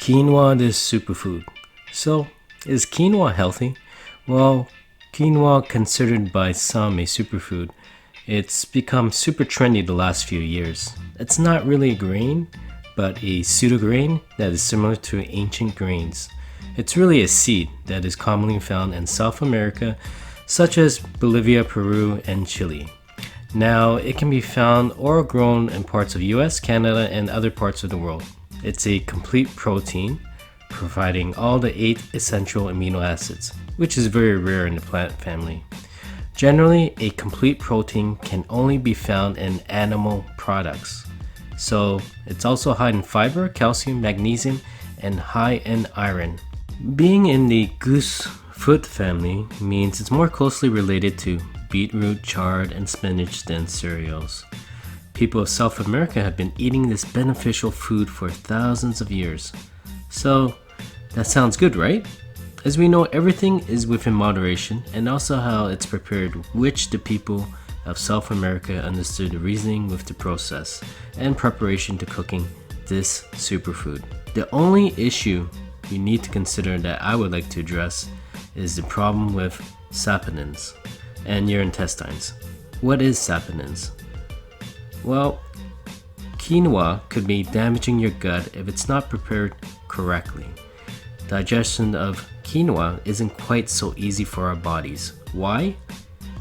Quinoa is superfood. So, is quinoa healthy? Well, quinoa, considered by some a superfood, it's become super trendy the last few years. It's not really a grain, but a sudo-grain that is similar to ancient grains. It's really a seed that is commonly found in South America, such as Bolivia, Peru, and Chile. Now, it can be found or grown in parts of US, Canada, and other parts of the world. It's a complete protein, providing all the 8 essential amino acids, which is very rare in the plant family. Generally, a complete protein can only be found in animal products. So, it's also high in fiber, calcium, magnesium, and high in iron. Being in the goosefoot family means it's more closely related to beetroot, chard, and spinach than cereals. People of South America have been eating this beneficial food for thousands of years. So, that sounds good, right? As we know, everything is within moderation, and also how it's prepared, which the people of South America understood the reasoning with the process and preparation to cooking this superfood. The only issue you need to consider that I would like to address is the problem with saponins and your intestines. What is saponins? Well, quinoa could be damaging your gut if it's not prepared correctly. Digestion of quinoa isn't quite so easy for our bodies. Why?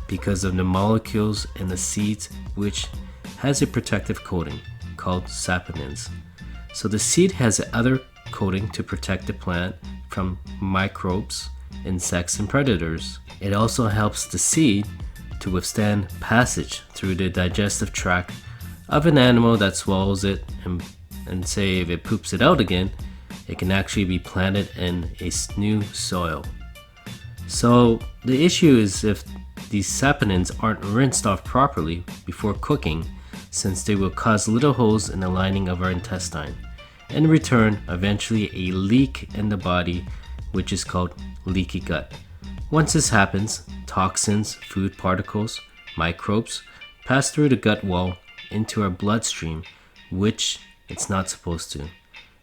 Because of the molecules in the seeds, which has a protective coating called saponins. So the seed has another coating to protect the plant from microbes, insects, and predators. It also helps the seed to withstand passage through the digestive tract of an animal that swallows it, and say if it poops it out again, it can actually be planted in a new soil. So the issue is if these saponins aren't rinsed off properly before cooking, since they will cause little holes in the lining of our intestine. In return, eventually a leak in the body, which is called leaky gut. Once this happens, toxins, food particles, microbes pass through the gut wall into our bloodstream, which it's not supposed to.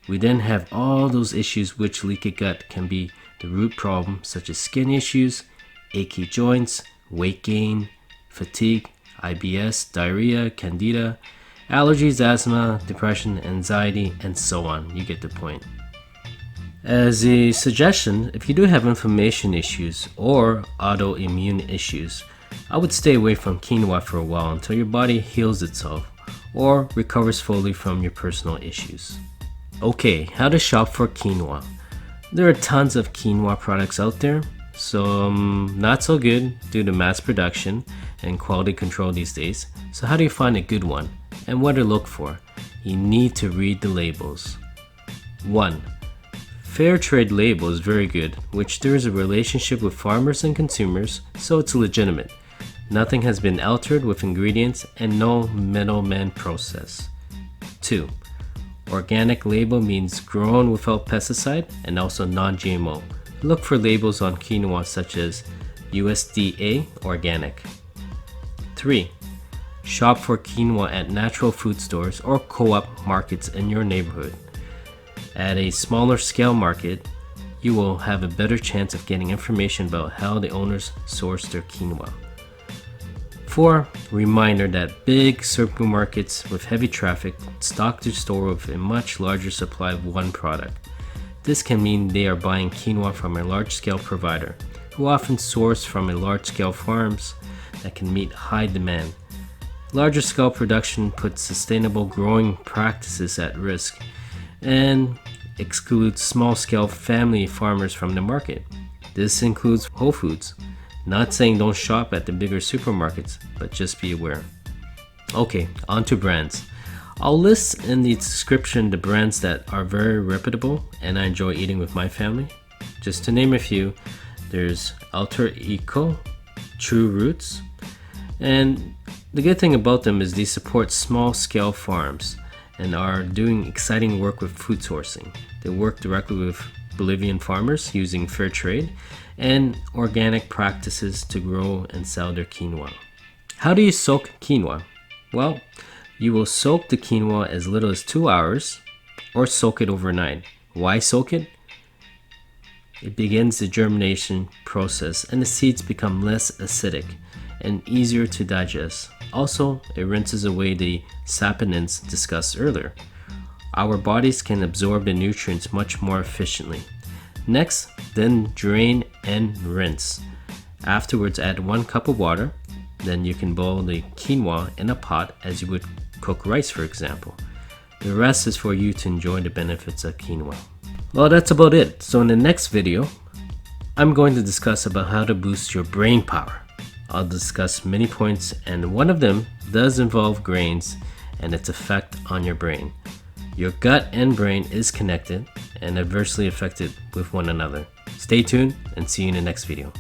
We then have all those issues which leaky gut can be the root problem, such as skin issues, achy joints, weight gain, fatigue, IBS, diarrhea, candida, allergies, asthma, depression, anxiety, and so on. You get the point. As a suggestion, if you do have inflammation issues or autoimmune issues, I would stay away from quinoa for a while until your body heals itself or recovers fully from your personal issues. Okay, how to shop for quinoa. There are tons of quinoa products out there, some not so good due to mass production and quality control these days. So how do you find a good one and what to look for? You need to read the labels. 1. Fair trade label is very good, which there is a relationship with farmers and consumers, so it's legitimate. Nothing has been altered with ingredients and no middleman process. 2. Organic label means grown without pesticide and also non-GMO. Look for labels on quinoa such as USDA organic. 3. Shop for quinoa at natural food stores or co-op markets in your neighborhood. At a smaller scale market, you will have a better chance of getting information about how the owners source their quinoa. 4. Reminder that big supermarkets with heavy traffic stock their store with a much larger supply of one product. This can mean they are buying quinoa from a large-scale provider, who often source from a large-scale farms that can meet high demand. Larger scale production puts sustainable growing practices at risk and excludes small-scale family farmers from the market. This includes Whole Foods. Not saying don't shop at the bigger supermarkets, but just be aware. Okay, on to brands. I'll list in the description the brands that are very reputable and I enjoy eating with my family. Just to name a few, there's Alter Eco, True Roots, and the good thing about them is they support small-scale farms and are doing exciting work with food sourcing. They work directly with Bolivian farmers using fair trade and organic practices to grow and sell their quinoa. How do you soak quinoa? Well, you will soak the quinoa as little as 2 hours or soak it overnight, Why soak it? It begins the germination process and the seeds become less acidic and easier to digest. Also, it rinses away the saponins discussed earlier. Our bodies can absorb the nutrients much more efficiently. Next, then drain and rinse. Afterwards, add 1 cup of water. Then you can boil the quinoa in a pot as you would cook rice, for example. The rest is for you to enjoy the benefits of quinoa. Well, that's about it. So in the next video, I'm going to discuss about how to boost your brain power. I'll discuss many points, and one of them does involve grains and its effect on your brain. Your gut and brain is connected and adversely affected with one another. Stay tuned and see you in the next video.